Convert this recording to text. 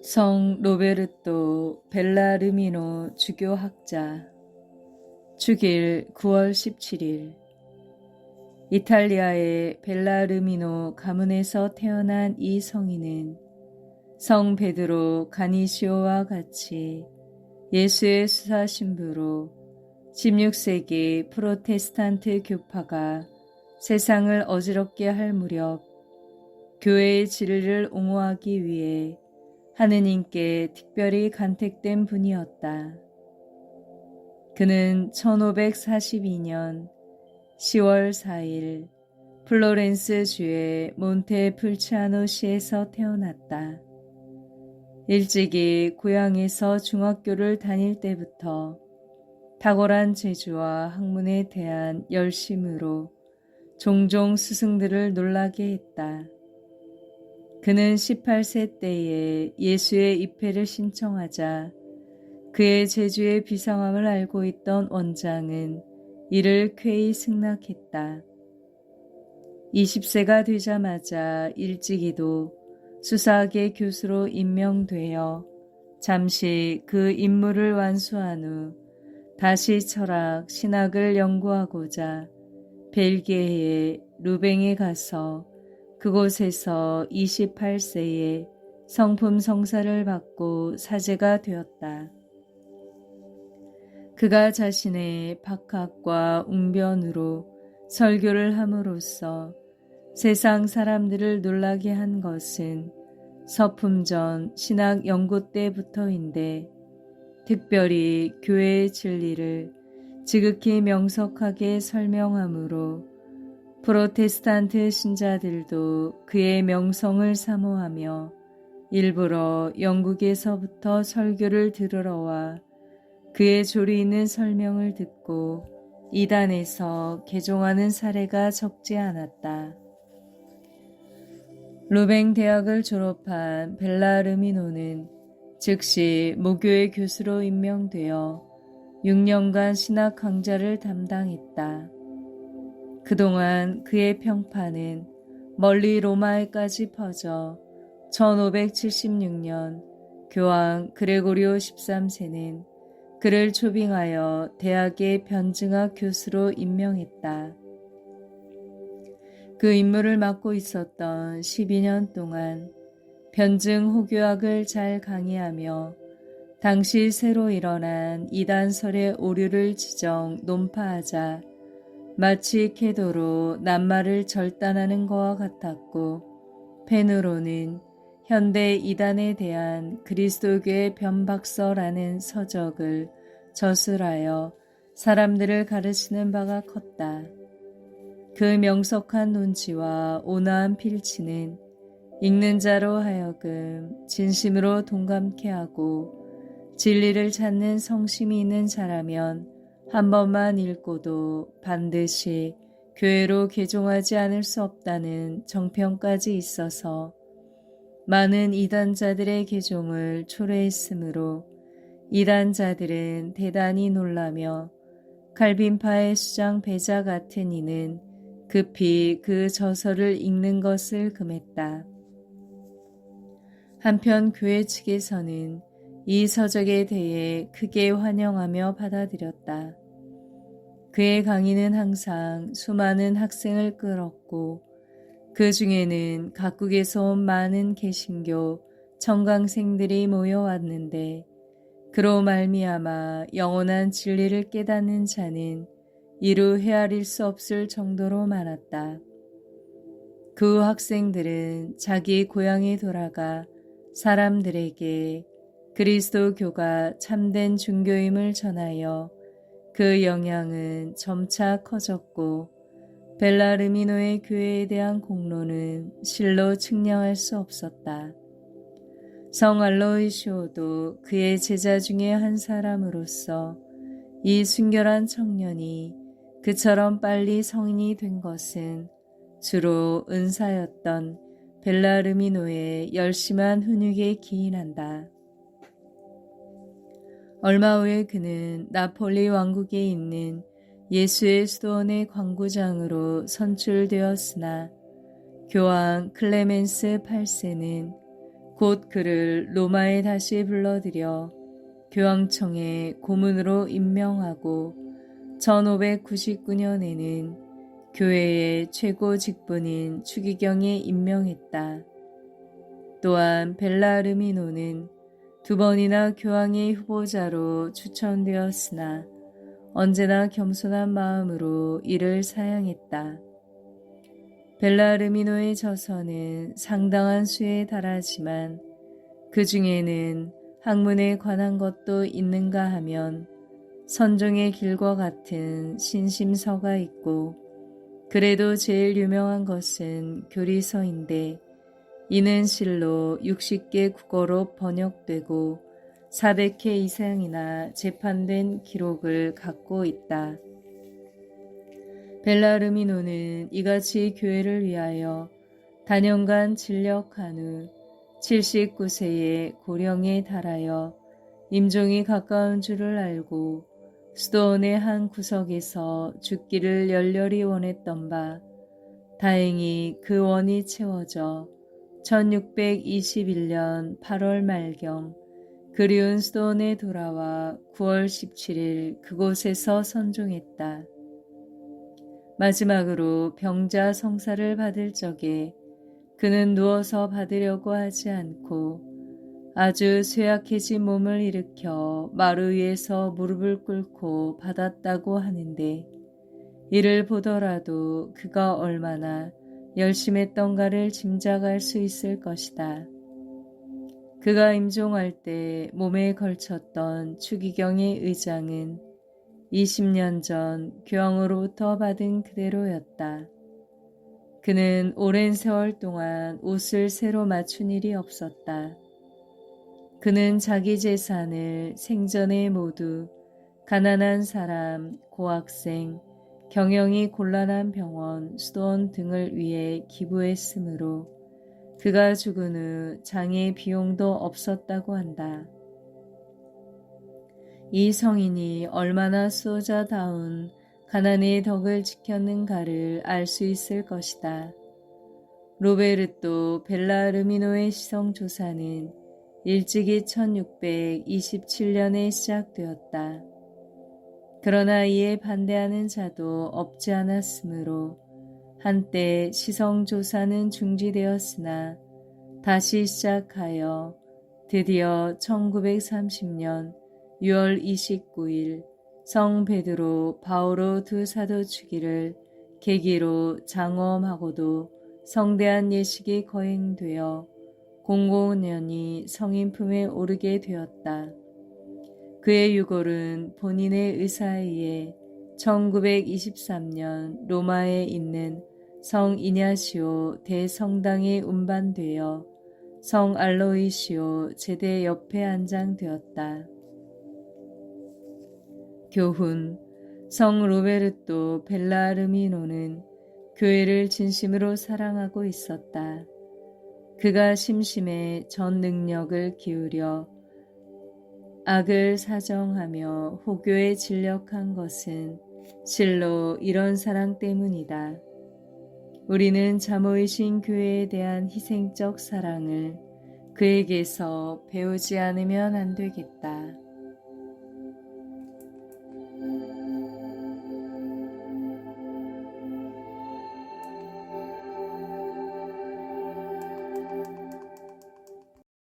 성 로베르토 벨라르미노 주교학자. 주길 9월 17일. 이탈리아의 벨라르미노 가문에서 태어난 이 성인은 성 베드로 가니시오와 같이 예수의 수사 신부로 16세기 프로테스탄트 교파가 세상을 어지럽게 할 무렵 교회의 진리를 옹호하기 위해 하느님께 특별히 간택된 분이었다. 그는 1542년 10월 4일 플로렌스 주의 몬테풀치아노시에서 태어났다. 일찍이 고향에서 중학교를 다닐 때부터 탁월한 재주와 학문에 대한 열심으로 종종 스승들을 놀라게 했다. 그는 18세 때에 예수의 입회를 신청하자 그의 재주의 비상함을 알고 있던 원장은 이를 쾌히 승낙했다. 20세가 되자마자 일찍이도 수사학의 교수로 임명되어 잠시 그 임무를 완수한 후 다시 철학, 신학을 연구하고자 벨기에의 루뱅에 가서 그곳에서 28세에 성품 성사를 받고 사제가 되었다. 그가 자신의 박학과 웅변으로 설교를 함으로써 세상 사람들을 놀라게 한 것은 서품전 신학 연구 때부터인데, 특별히 교회의 진리를 지극히 명석하게 설명함으로 프로테스탄트 신자들도 그의 명성을 사모하며 일부러 영국에서부터 설교를 들으러 와 그의 조리 있는 설명을 듣고 이단에서 개종하는 사례가 적지 않았다. 루뱅 대학을 졸업한 벨라르미노는 즉시 모교의 교수로 임명되어 6년간 신학 강좌를 담당했다. 그동안 그의 평파는 멀리 로마에까지 퍼져 1576년 교황 그레고리오 13세는 그를 초빙하여 대학의 변증학 교수로 임명했다. 그 임무를 맡고 있었던 12년 동안 변증 호교학을 잘 강의하며 당시 새로 일어난 이단설의 오류를 지정 논파하자 마치 캐도로 낱말을 절단하는 것과 같았고, 펜으로는 현대 이단에 대한 그리스도교의 변박서라는 서적을 저술하여 사람들을 가르치는 바가 컸다. 그 명석한 논지와 온화한 필치는 읽는 자로 하여금 진심으로 동감케 하고, 진리를 찾는 성심이 있는 자라면 한 번만 읽고도 반드시 교회로 개종하지 않을 수 없다는 정평까지 있어서 많은 이단자들의 개종을 초래했으므로 이단자들은 대단히 놀라며 칼빈파의 수장 베자 같은 이는 급히 그 저서를 읽는 것을 금했다. 한편 교회 측에서는 이 서적에 대해 크게 환영하며 받아들였다. 그의 강의는 항상 수많은 학생을 끌었고 그 중에는 각국에서 온 많은 개신교 청강생들이 모여왔는데, 그로 말미암아 영원한 진리를 깨닫는 자는 이루 헤아릴 수 없을 정도로 많았다. 그 학생들은 자기 고향에 돌아가 사람들에게 그리스도교가 참된 종교임을 전하여 그 영향은 점차 커졌고, 벨라르미노의 교회에 대한 공로는 실로 측량할 수 없었다. 성 알로이시오도 그의 제자 중에 한 사람으로서 이 순결한 청년이 그처럼 빨리 성인이 된 것은 주로 은사였던 벨라르미노의 열심한 훈육에 기인한다. 얼마 후에 그는 나폴리 왕국에 있는 예수의 수도원의 광구장으로 선출되었으나 교황 클레멘스 8세는 곧 그를 로마에 다시 불러들여 교황청에 고문으로 임명하고 1599년에는 교회의 최고 직분인 추기경에 임명했다. 또한 벨라르미노는 2번이나 교황의 후보자로 추천되었으나 언제나 겸손한 마음으로 이를 사양했다. 벨라르미노의 저서는 상당한 수에 달하지만 그 중에는 학문에 관한 것도 있는가 하면 선종의 길과 같은 신심서가 있고, 그래도 제일 유명한 것은 교리서인데 이는 실로 60개 국어로 번역되고 400회 이상이나 재판된 기록을 갖고 있다. 벨라르미노는 이같이 교회를 위하여 단연간 진력한 후 79세의 고령에 달하여 임종이 가까운 줄을 알고 수도원의 한 구석에서 죽기를 열렬히 원했던 바 다행히 그 원이 채워져 1621년 8월 말경 그리운 수도원에 돌아와 9월 17일 그곳에서 선종했다. 마지막으로 병자 성사를 받을 적에 그는 누워서 받으려고 하지 않고 아주 쇠약해진 몸을 일으켜 마루 위에서 무릎을 꿇고 받았다고 하는데, 이를 보더라도 그가 얼마나 열심했던가를 짐작할 수 있을 것이다. 그가 임종할 때 몸에 걸쳤던 추기경의 의장은 20년 전 교황으로부터 받은 그대로였다. 그는 오랜 세월 동안 옷을 새로 맞춘 일이 없었다. 그는 자기 재산을 생전에 모두 가난한 사람, 고학생, 경영이 곤란한 병원, 수도원 등을 위해 기부했으므로 그가 죽은 후 장례 비용도 없었다고 한다. 이 성인이 얼마나 수호자다운 가난의 덕을 지켰는가를 알 수 있을 것이다. 로베르토 벨라르미노의 시성조사는 일찍이 1627년에 시작되었다. 그러나 이에 반대하는 자도 없지 않았으므로 한때 시성조사는 중지되었으나 다시 시작하여 드디어 1930년 6월 29일 성 베드로 바오로 두 사도 주기를 계기로 장엄하고도 성대한 예식이 거행되어 005년이 성인품에 오르게 되었다. 그의 유골은 본인의 의사에 의해 1923년 로마에 있는 성 이냐시오 대성당에 운반되어 성 알로이시오 제대 옆에 안장되었다. 교훈. 성 로베르토 벨라르미노는 교회를 진심으로 사랑하고 있었다. 그가 심심에 전 능력을 기울여 악을 사정하며 호교에 진력한 것은 실로 이런 사랑 때문이다. 우리는 자모이신 교회에 대한 희생적 사랑을 그에게서 배우지 않으면 안 되겠다.